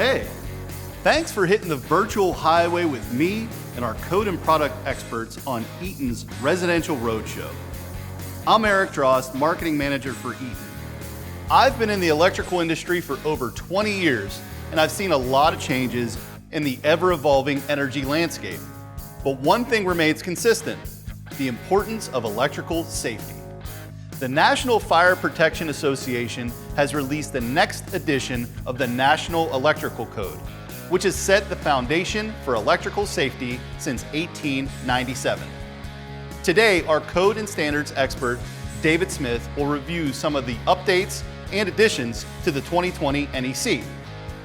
Hey, thanks for hitting the virtual highway with me and our code and product experts on Eaton's Residential Roadshow. I'm Eric Drost, Marketing Manager for Eaton. I've been in the electrical industry for over 20 years, and I've seen a lot of changes in the ever-evolving energy landscape. But one thing remains consistent: the importance of electrical safety. The National Fire Protection Association has released the next edition of the National Electrical Code, which has set the foundation for electrical safety since 1897. Today, our code and standards expert, David Smith, will review some of the updates and additions to the 2020 NEC,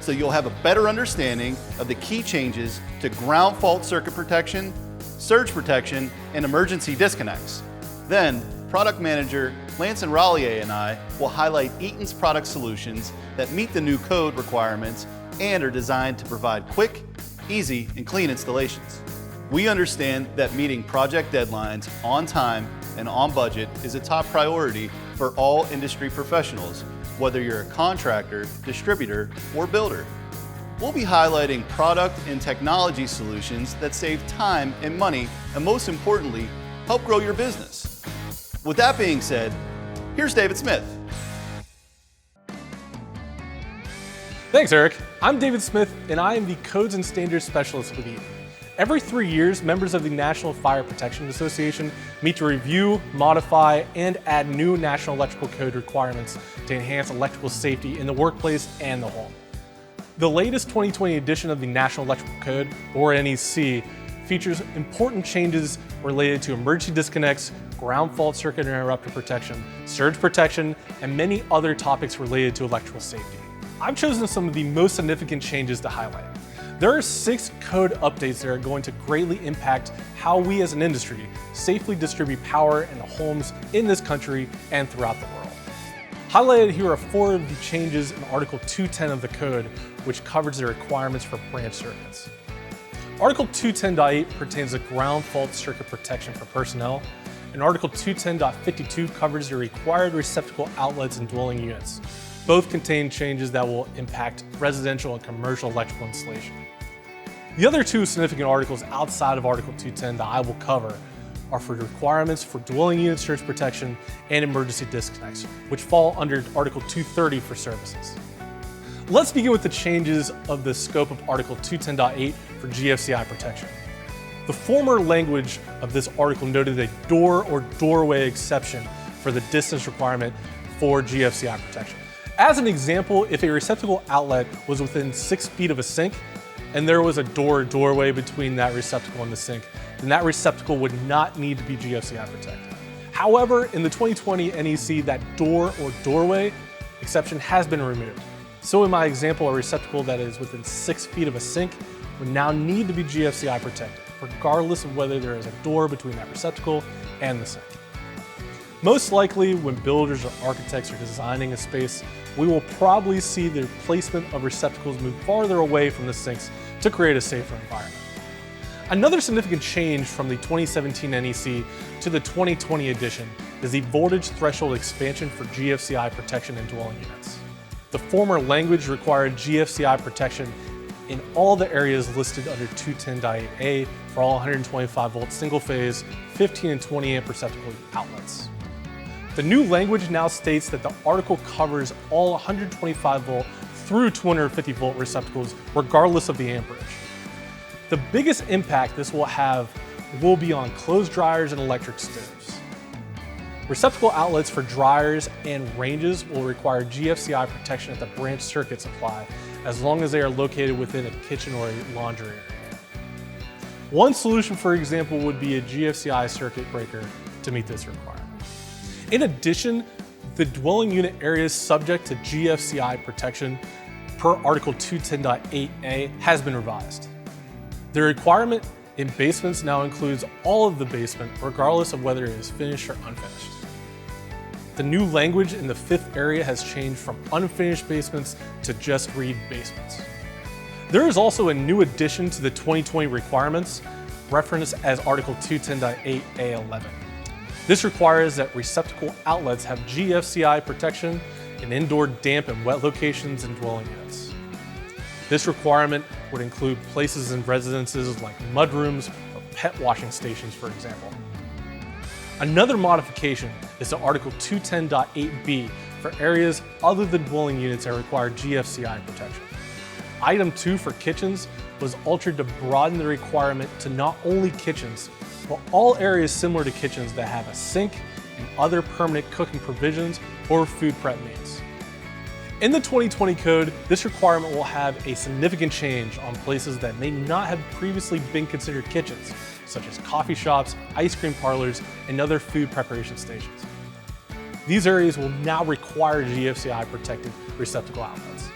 so you'll have a better understanding of the key changes to ground fault circuit protection, surge protection, and emergency disconnects. Then, Product Manager Lance and Rallier and I will highlight Eaton's product solutions that meet the new code requirements and are designed to provide quick, easy, and clean installations. We understand that meeting project deadlines on time and on budget is a top priority for all industry professionals, whether you're a contractor, distributor, or builder. We'll be highlighting product and technology solutions that save time and money, and most importantly, help grow your business. With that being said, here's David Smith. Thanks, Eric. I'm David Smith, and I am the Codes and Standards Specialist with Eaton. Every 3 years, members of the National Fire Protection Association meet to review, modify, and add new National Electrical Code requirements to enhance electrical safety in the workplace and the home. The latest 2020 edition of the National Electrical Code, or NEC, features important changes related to emergency disconnects, ground fault circuit interrupter protection, surge protection, and many other topics related to electrical safety. I've chosen some of the most significant changes to highlight. There are 6 code updates that are going to greatly impact how we as an industry safely distribute power in the homes in this country and throughout the world. Highlighted here are 4 of the changes in Article 210 of the code, which covers the requirements for branch circuits. Article 210.8 pertains to ground fault circuit protection for personnel, and Article 210.52 covers the required receptacle outlets in dwelling units. Both contain changes that will impact residential and commercial electrical installation. The other 2 significant articles outside of Article 210 that I will cover are for requirements for dwelling unit surge protection and emergency disconnects, which fall under Article 230 for services. Let's begin with the changes of the scope of Article 210.8 for GFCI protection. The former language of this article noted a door or doorway exception for the distance requirement for GFCI protection. As an example, if a receptacle outlet was within 6 feet of a sink and there was a door or doorway between that receptacle and the sink, then that receptacle would not need to be GFCI protected. However, in the 2020 NEC, that door or doorway exception has been removed. So in my example, a receptacle that is within 6 feet of a sink would now need to be GFCI protected, regardless of whether there is a door between that receptacle and the sink. Most likely, when builders or architects are designing a space, we will probably see the placement of receptacles move farther away from the sinks to create a safer environment. Another significant change from the 2017 NEC to the 2020 edition is the voltage threshold expansion for GFCI protection in dwelling units. The former language required GFCI protection in all the areas listed under 210.8A for all 125 volt single phase, 15 and 20 amp receptacle outlets. The new language now states that the article covers all 125 volt through 250 volt receptacles regardless of the amperage. The biggest impact this will have will be on clothes dryers and electric stoves. Receptacle outlets for dryers and ranges will require GFCI protection at the branch circuit supply as long as they are located within a kitchen or a laundry area. One solution, for example, would be a GFCI circuit breaker to meet this requirement. In addition, the dwelling unit areas subject to GFCI protection per Article 210.8A has been revised. The requirement in basements now includes all of the basement, regardless of whether it is finished or unfinished. The new language in the 5th area has changed from unfinished basements to just read basements. There is also a new addition to the 2020 requirements, referenced as Article 210.8A11. This requires that receptacle outlets have GFCI protection in indoor damp and wet locations and dwelling units. This requirement would include places in residences like mudrooms or pet washing stations, for example. Another modification is to Article 210.8b for areas other than dwelling units that require GFCI protection. Item 2 for kitchens was altered to broaden the requirement to not only kitchens, but all areas similar to kitchens that have a sink and other permanent cooking provisions or food prep needs. In the 2020 code, this requirement will have a significant change on places that may not have previously been considered kitchens, such as coffee shops, ice cream parlors, and other food preparation stations. These areas will now require GFCI protected receptacle outlets.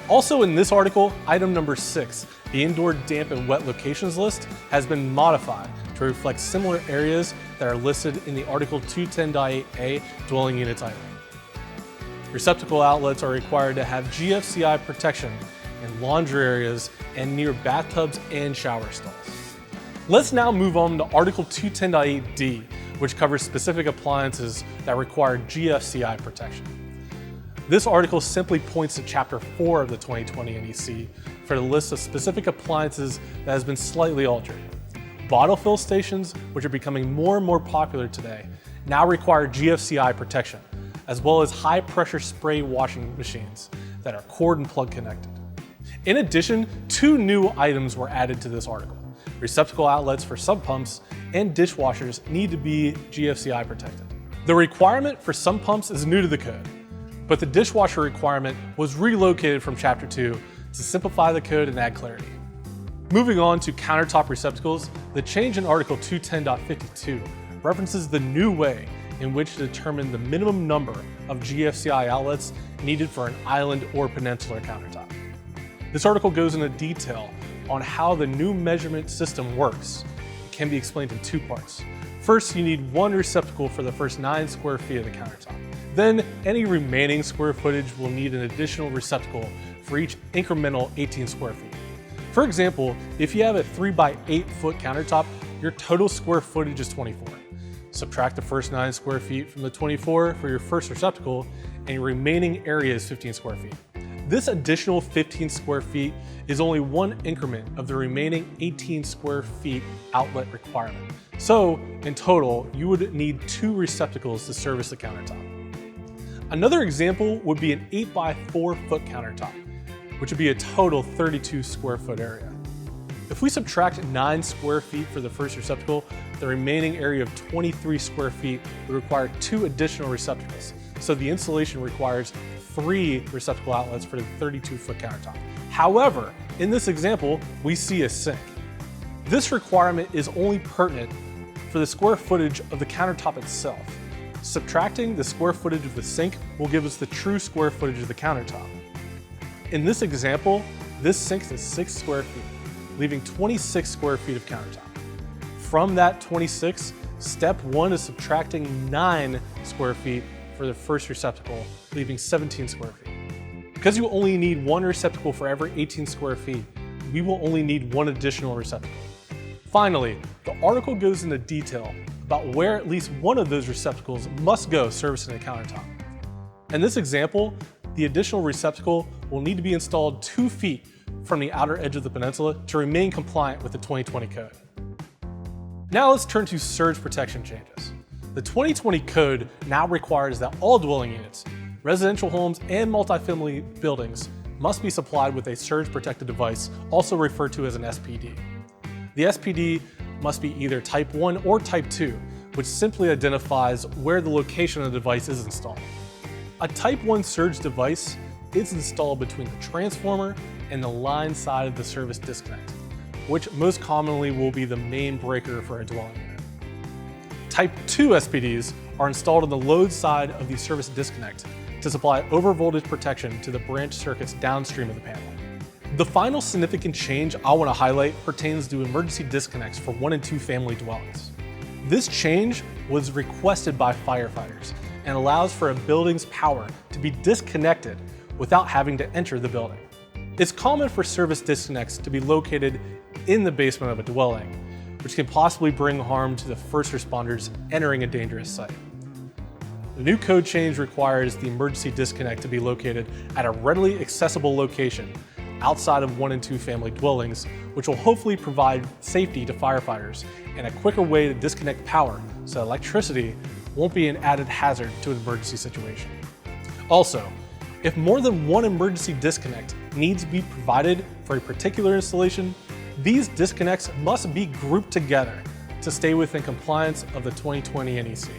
Also in this article, item number 6, the indoor damp and wet locations list has been modified to reflect similar areas that are listed in the Article 210.8a dwelling units item. Receptacle outlets are required to have GFCI protection in laundry areas and near bathtubs and shower stalls. Let's now move on to Article 210.8d, which covers specific appliances that require GFCI protection. This article simply points to Chapter 4 of the 2020 NEC for the list of specific appliances that has been slightly altered. Bottle fill stations, which are becoming more and more popular today, now require GFCI protection, as well as high pressure spray washing machines that are cord and plug connected. In addition, 2 new items were added to this article. Receptacle outlets for sump pumps and dishwashers need to be GFCI protected. The requirement for sump pumps is new to the code, but the dishwasher requirement was relocated from Chapter 2 to simplify the code and add clarity. Moving on to countertop receptacles, the change in Article 210.52 references the new way in which to determine the minimum number of GFCI outlets needed for an island or peninsular countertop. This article goes into detail on how the new measurement system works. It can be explained in 2 parts. First, you need 1 receptacle for the first 9 square feet of the countertop. Then, any remaining square footage will need an additional receptacle for each incremental 18 square feet. For example, if you have a 3x8 foot countertop, your total square footage is 24. Subtract the first 9 square feet from the 24 for your first receptacle, and your remaining area is 15 square feet. This additional 15 square feet is only 1 increment of the remaining 18 square feet outlet requirement. So, in total, you would need 2 receptacles to service the countertop. Another example would be an 8x4 foot countertop, which would be a total 32 square foot area. If we subtract 9 square feet for the first receptacle, the remaining area of 23 square feet would require 2 additional receptacles. So the installation requires 3 receptacle outlets for the 32 foot countertop. However, in this example, we see a sink. This requirement is only pertinent for the square footage of the countertop itself. Subtracting the square footage of the sink will give us the true square footage of the countertop. In this example, this sink is 6 square feet, leaving 26 square feet of countertop. From that 26, step 1 is subtracting 9 square feet for the first receptacle, leaving 17 square feet. Because you only need 1 receptacle for every 18 square feet, we will only need 1 additional receptacle. Finally, the article goes into detail about where at least one of those receptacles must go servicing the countertop. In this example, the additional receptacle will need to be installed 2 feet from the outer edge of the peninsula to remain compliant with the 2020 code. Now let's turn to surge protection changes. The 2020 code now requires that all dwelling units, residential homes, and multifamily buildings must be supplied with a surge protected device, also referred to as an SPD. The SPD must be either Type 1 or Type 2, which simply identifies where the location of the device is installed. A Type 1 surge device is installed between the transformer and the line side of the service disconnect, which most commonly will be the main breaker for a dwelling unit. Type 2 SPDs are installed on the load side of the service disconnect to supply overvoltage protection to the branch circuits downstream of the panel. The final significant change I want to highlight pertains to emergency disconnects for 1 and 2 family dwellings. This change was requested by firefighters and allows for a building's power to be disconnected without having to enter the building. It's common for service disconnects to be located in the basement of a dwelling, which can possibly bring harm to the first responders entering a dangerous site. The new code change requires the emergency disconnect to be located at a readily accessible location outside of 1 and 2 family dwellings, which will hopefully provide safety to firefighters and a quicker way to disconnect power so electricity won't be an added hazard to an emergency situation. Also, if more than one emergency disconnect needs to be provided for a particular installation, these disconnects must be grouped together to stay within compliance of the 2020 NEC.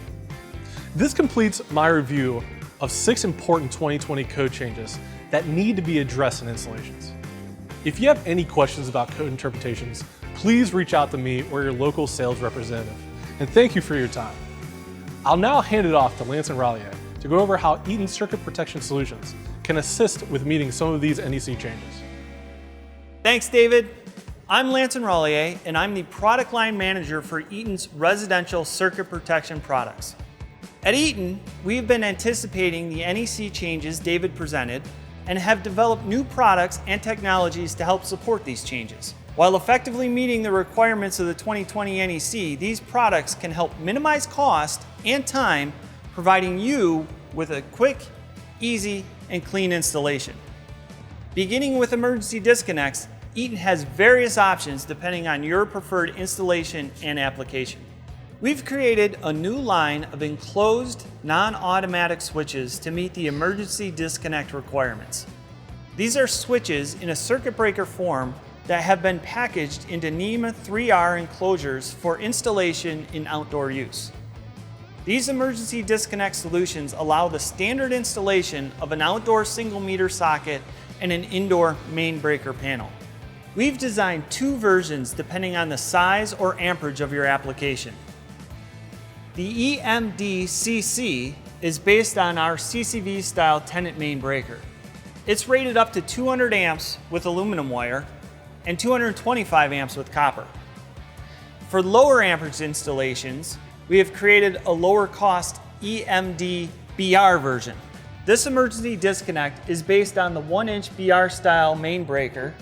This completes my review of 6 important 2020 code changes that need to be addressed in installations. If you have any questions about code interpretations, please reach out to me or your local sales representative. And thank you for your time. I'll now hand it off to Lance and Rallier to go over how Eaton Circuit Protection Solutions can assist with meeting some of these NEC changes. Thanks, David. I'm Lance Rallier, and I'm the product line manager for Eaton's residential circuit protection products. At Eaton, we've been anticipating the NEC changes David presented and have developed new products and technologies to help support these changes. While effectively meeting the requirements of the 2020 NEC, these products can help minimize cost and time, providing you with a quick, easy, and clean installation. Beginning with emergency disconnects, Eaton has various options depending on your preferred installation and application. We've created a new line of enclosed, non-automatic switches to meet the emergency disconnect requirements. These are switches in a circuit breaker form that have been packaged into NEMA 3R enclosures for installation in outdoor use. These emergency disconnect solutions allow the standard installation of an outdoor single meter socket and an indoor main breaker panel. We've designed 2 versions depending on the size or amperage of your application. The EMD-CC is based on our CCV style tenant main breaker. It's rated up to 200 amps with aluminum wire and 225 amps with copper. For lower amperage installations, we have created a lower cost EMD-BR version. This emergency disconnect is based on the 1-inch BR style main breaker.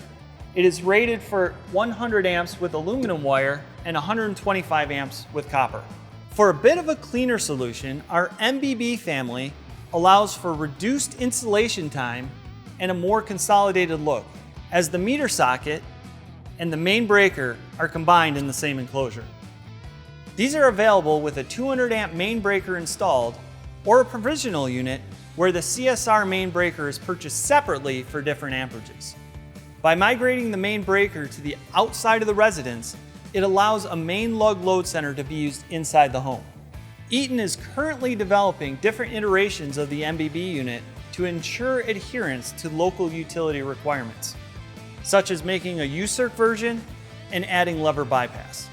It is rated for 100 amps with aluminum wire and 125 amps with copper. For a bit of a cleaner solution, our MBB family allows for reduced installation time and a more consolidated look, as the meter socket and the main breaker are combined in the same enclosure. These are available with a 200 amp main breaker installed or a provisional unit where the CSR main breaker is purchased separately for different amperages. By migrating the main breaker to the outside of the residence, it allows a main lug load center to be used inside the home. Eaton is currently developing different iterations of the MBB unit to ensure adherence to local utility requirements, such as making a UCIRC version and adding lever bypass.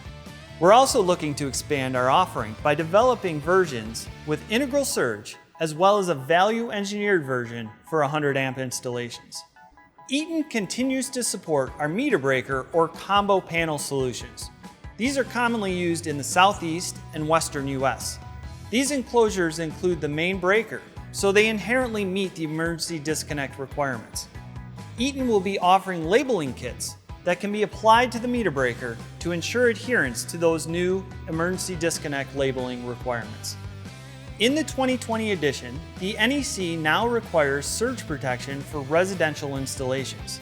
We're also looking to expand our offering by developing versions with integral surge, as well as a value engineered version for 100 amp installations. Eaton continues to support our meter breaker or combo panel solutions. These are commonly used in the Southeast and Western US. These enclosures include the main breaker, so they inherently meet the emergency disconnect requirements. Eaton will be offering labeling kits that can be applied to the meter breaker to ensure adherence to those new emergency disconnect labeling requirements. In the 2020 edition, the NEC now requires surge protection for residential installations.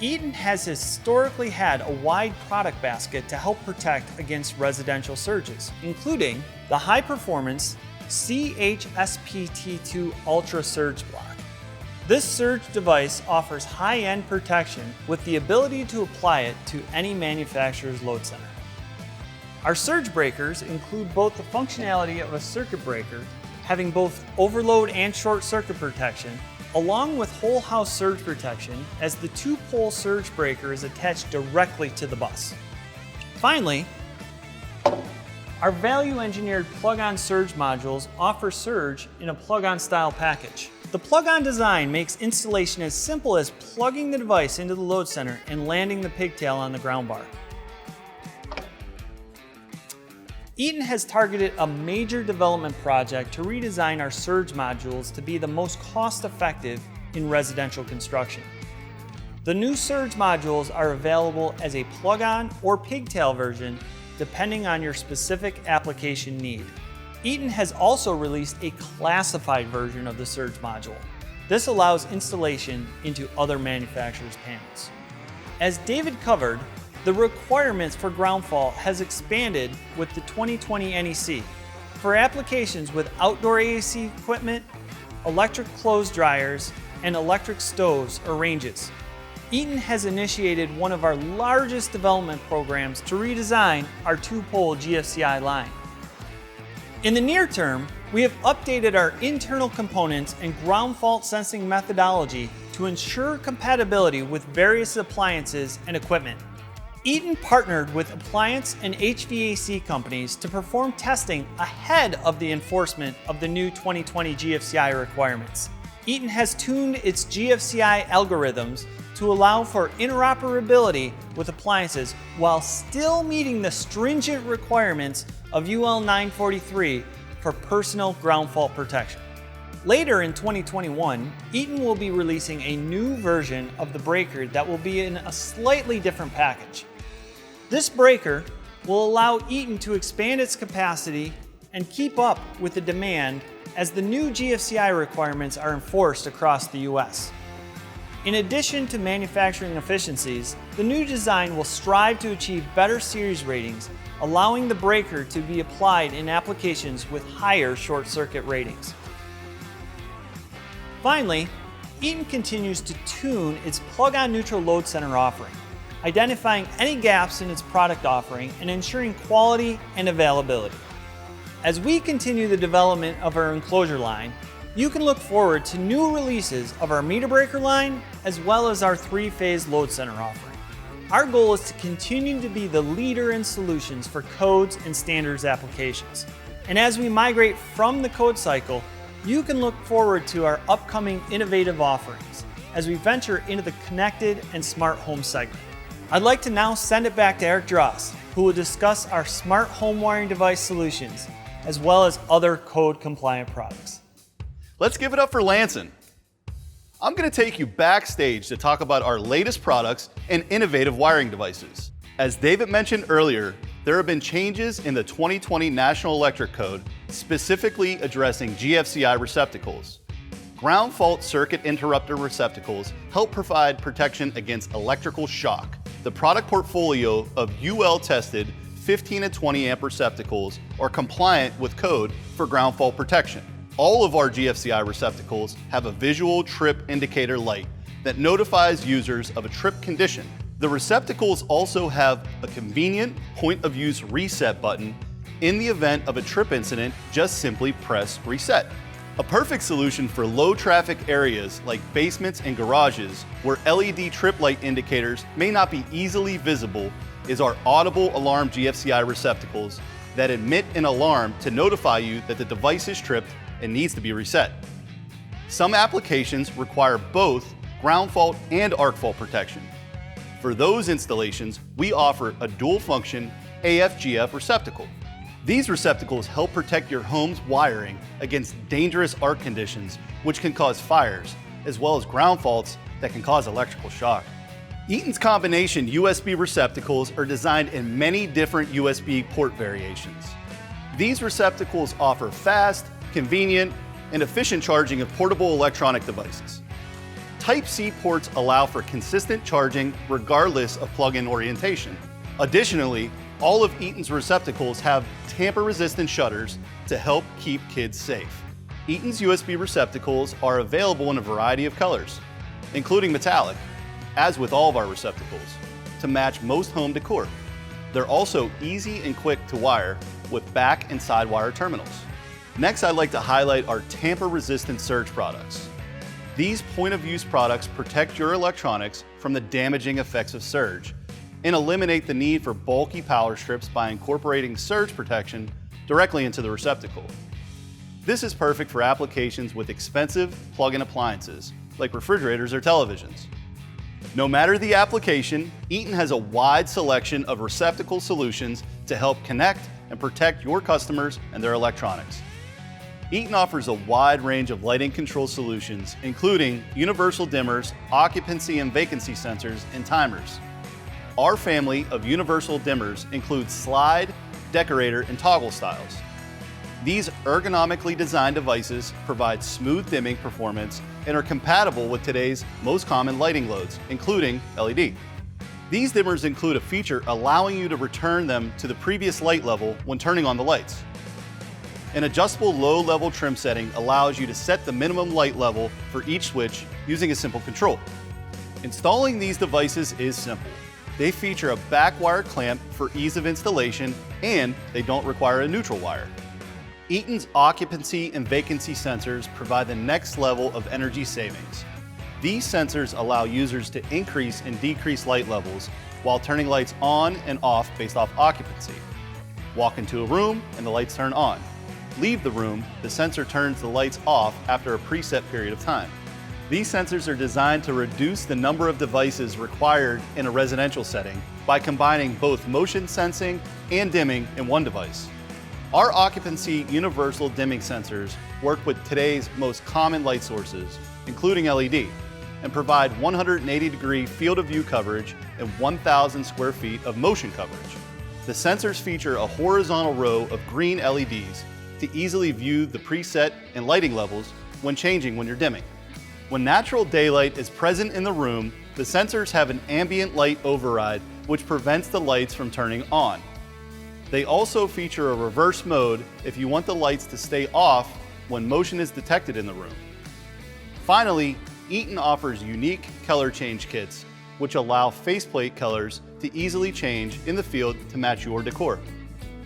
Eaton has historically had a wide product basket to help protect against residential surges, including the high-performance CHSPT2 Ultra Surge Block. This surge device offers high-end protection with the ability to apply it to any manufacturer's load center. Our surge breakers include both the functionality of a circuit breaker, having both overload and short circuit protection, along with whole house surge protection, as the 2-pole surge breaker is attached directly to the bus. Finally, our value engineered plug-on surge modules offer surge in a plug-on style package. The plug-on design makes installation as simple as plugging the device into the load center and landing the pigtail on the ground bar. Eaton has targeted a major development project to redesign our surge modules to be the most cost-effective in residential construction. The new surge modules are available as a plug-on or pigtail version depending on your specific application need. Eaton has also released a classified version of the surge module. This allows installation into other manufacturers' panels. As David covered, the requirements for ground fault has expanded with the 2020 NEC for applications with outdoor AAC equipment, electric clothes dryers, and electric stoves or ranges. Eaton has initiated one of our largest development programs to redesign our two-pole GFCI line. In the near term, we have updated our internal components and ground fault sensing methodology to ensure compatibility with various appliances and equipment. Eaton partnered with appliance and HVAC companies to perform testing ahead of the enforcement of the new 2020 GFCI requirements. Eaton has tuned its GFCI algorithms to allow for interoperability with appliances while still meeting the stringent requirements of UL 943 for personal ground fault protection. Later in 2021, Eaton will be releasing a new version of the breaker that will be in a slightly different package. This breaker will allow Eaton to expand its capacity and keep up with the demand as the new GFCI requirements are enforced across the US. In addition to manufacturing efficiencies, the new design will strive to achieve better series ratings, allowing the breaker to be applied in applications with higher short circuit ratings. Finally, Eaton continues to tune its plug-on neutral load center offering, identifying any gaps in its product offering and ensuring quality and availability. As we continue the development of our enclosure line, you can look forward to new releases of our meter breaker line as well as our three-phase load center offering. Our goal is to continue to be the leader in solutions for codes and standards applications. And as we migrate from the code cycle, you can look forward to our upcoming innovative offerings as we venture into the connected and smart home segment. I'd like to now send it back to Eric Dross, who will discuss our smart home wiring device solutions as well as other code compliant products. Let's give it up for Lanson. I'm going to take you backstage to talk about our latest products and innovative wiring devices. As David mentioned earlier, there have been changes in the 2020 National Electric Code specifically addressing GFCI receptacles. Ground fault circuit interrupter receptacles help provide protection against electrical shock. The product portfolio of UL-tested 15 and 20 amp receptacles are compliant with code for ground fault protection. All of our GFCI receptacles have a visual trip indicator light that notifies users of a trip condition. The receptacles also have a convenient point-of-use reset button. In the event of a trip incident, just simply press reset. A perfect solution for low-traffic areas like basements and garages where LED trip light indicators may not be easily visible is our audible alarm GFCI receptacles that emit an alarm to notify you that the device is tripped and needs to be reset. Some applications require both ground fault and arc fault protection. For those installations, we offer a dual-function AFGF receptacle. These receptacles help protect your home's wiring against dangerous arc conditions, which can cause fires, as well as ground faults that can cause electrical shock. Eaton's combination USB receptacles are designed in many different USB port variations. These receptacles offer fast, convenient, and efficient charging of portable electronic devices. Type-C ports allow for consistent charging regardless of plug-in orientation. Additionally, all of Eaton's receptacles have tamper-resistant shutters to help keep kids safe. Eaton's USB receptacles are available in a variety of colors, including metallic, as with all of our receptacles, to match most home decor. They're also easy and quick to wire with back and side wire terminals. Next, I'd like to highlight our tamper-resistant surge products. These point-of-use products protect your electronics from the damaging effects of surge and eliminate the need for bulky power strips by incorporating surge protection directly into the receptacle. This is perfect for applications with expensive plug-in appliances like refrigerators or televisions. No matter the application, Eaton has a wide selection of receptacle solutions to help connect and protect your customers and their electronics. Eaton offers a wide range of lighting control solutions, including universal dimmers, occupancy and vacancy sensors, and timers. Our family of universal dimmers includes slide, decorator, and toggle styles. These ergonomically designed devices provide smooth dimming performance and are compatible with today's most common lighting loads, including LED. These dimmers include a feature allowing you to return them to the previous light level when turning on the lights. An adjustable low-level trim setting allows you to set the minimum light level for each switch using a simple control. Installing these devices is simple. They feature a back wire clamp for ease of installation, and they don't require a neutral wire. Eaton's occupancy and vacancy sensors provide the next level of energy savings. These sensors allow users to increase and decrease light levels while turning lights on and off based off occupancy. Walk into a room and the lights turn on. Leave the room, the sensor turns the lights off after a preset period of time. These sensors are designed to reduce the number of devices required in a residential setting by combining both motion sensing and dimming in one device. Our occupancy universal dimming sensors work with today's most common light sources, including LED, and provide 180-degree field of view coverage and 1,000 square feet of motion coverage. The sensors feature a horizontal row of green LEDs to easily view the preset and lighting levels when changing when you're dimming. When natural daylight is present in the room, the sensors have an ambient light override which prevents the lights from turning on. They also feature a reverse mode if you want the lights to stay off when motion is detected in the room. Finally, Eaton offers unique color change kits which allow faceplate colors to easily change in the field to match your decor.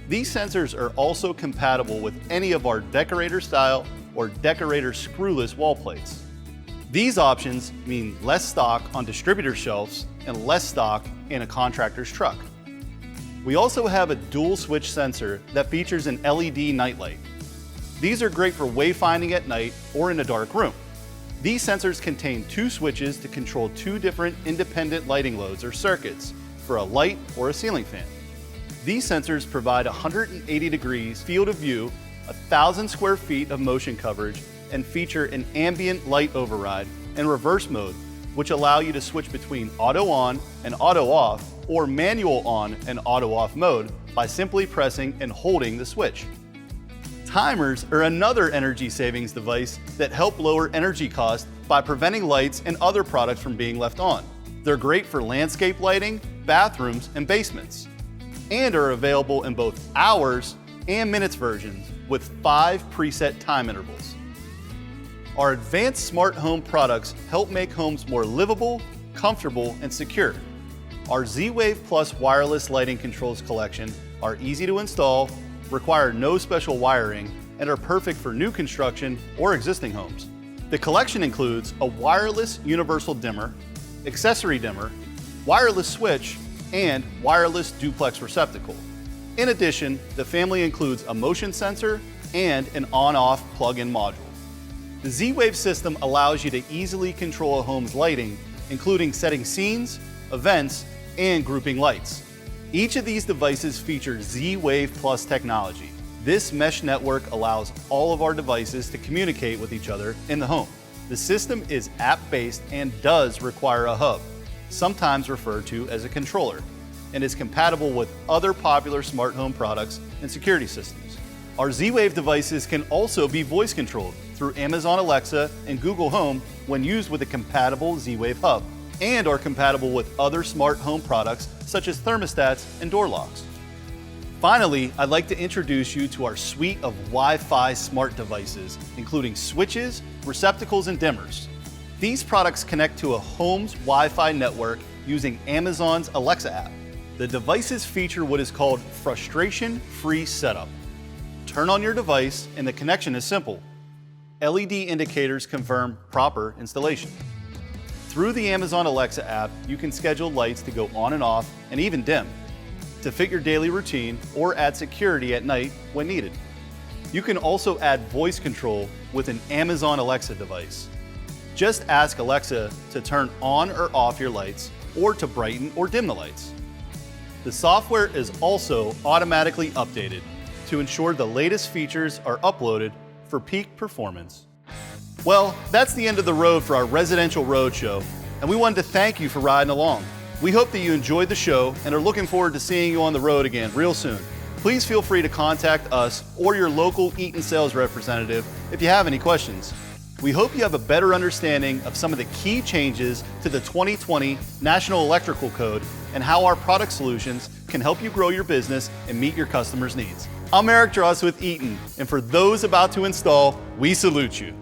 These sensors are also compatible with any of our decorator style or decorator screwless wall plates. These options mean less stock on distributor shelves and less stock in a contractor's truck. We also have a dual switch sensor that features an LED nightlight. These are great for wayfinding at night or in a dark room. These sensors contain two switches to control two different independent lighting loads or circuits for a light or a ceiling fan. These sensors provide 180 degrees field of view, 1,000 square feet of motion coverage, and feature an ambient light override and reverse mode, which allow you to switch between auto on and auto off or manual on and auto off mode by simply pressing and holding the switch. Timers are another energy savings device that help lower energy costs by preventing lights and other products from being left on. They're great for landscape lighting, bathrooms, and basements, and are available in both hours and minutes versions with 5 preset time intervals. Our advanced smart home products help make homes more livable, comfortable, and secure. Our Z-Wave Plus wireless lighting controls collection are easy to install, require no special wiring, and are perfect for new construction or existing homes. The collection includes a wireless universal dimmer, accessory dimmer, wireless switch, and wireless duplex receptacle. In addition, the family includes a motion sensor and an on-off plug-in module. The Z-Wave system allows you to easily control a home's lighting, including setting scenes, events, and grouping lights. Each of these devices features Z-Wave Plus technology. This mesh network allows all of our devices to communicate with each other in the home. The system is app-based and does require a hub, sometimes referred to as a controller, and is compatible with other popular smart home products and security systems. Our Z-Wave devices can also be voice controlled through Amazon Alexa and Google Home when used with a compatible Z-Wave hub, and are compatible with other smart home products such as thermostats and door locks. Finally, I'd like to introduce you to our suite of Wi-Fi smart devices, including switches, receptacles, and dimmers. These products connect to a home's Wi-Fi network using Amazon's Alexa app. The devices feature what is called frustration-free setup. Turn on your device and the connection is simple. LED indicators confirm proper installation. Through the Amazon Alexa app, you can schedule lights to go on and off and even dim, to fit your daily routine or add security at night when needed. You can also add voice control with an Amazon Alexa device. Just ask Alexa to turn on or off your lights or to brighten or dim the lights. The software is also automatically updated to ensure the latest features are uploaded for peak performance. Well, that's the end of the road for our residential roadshow, and we wanted to thank you for riding along. We hope that you enjoyed the show and are looking forward to seeing you on the road again real soon. Please feel free to contact us or your local Eaton sales representative if you have any questions. We hope you have a better understanding of some of the key changes to the 2020 National Electrical Code and how our product solutions can help you grow your business and meet your customers' needs. I'm Eric Dross with Eaton, and for those about to install, we salute you.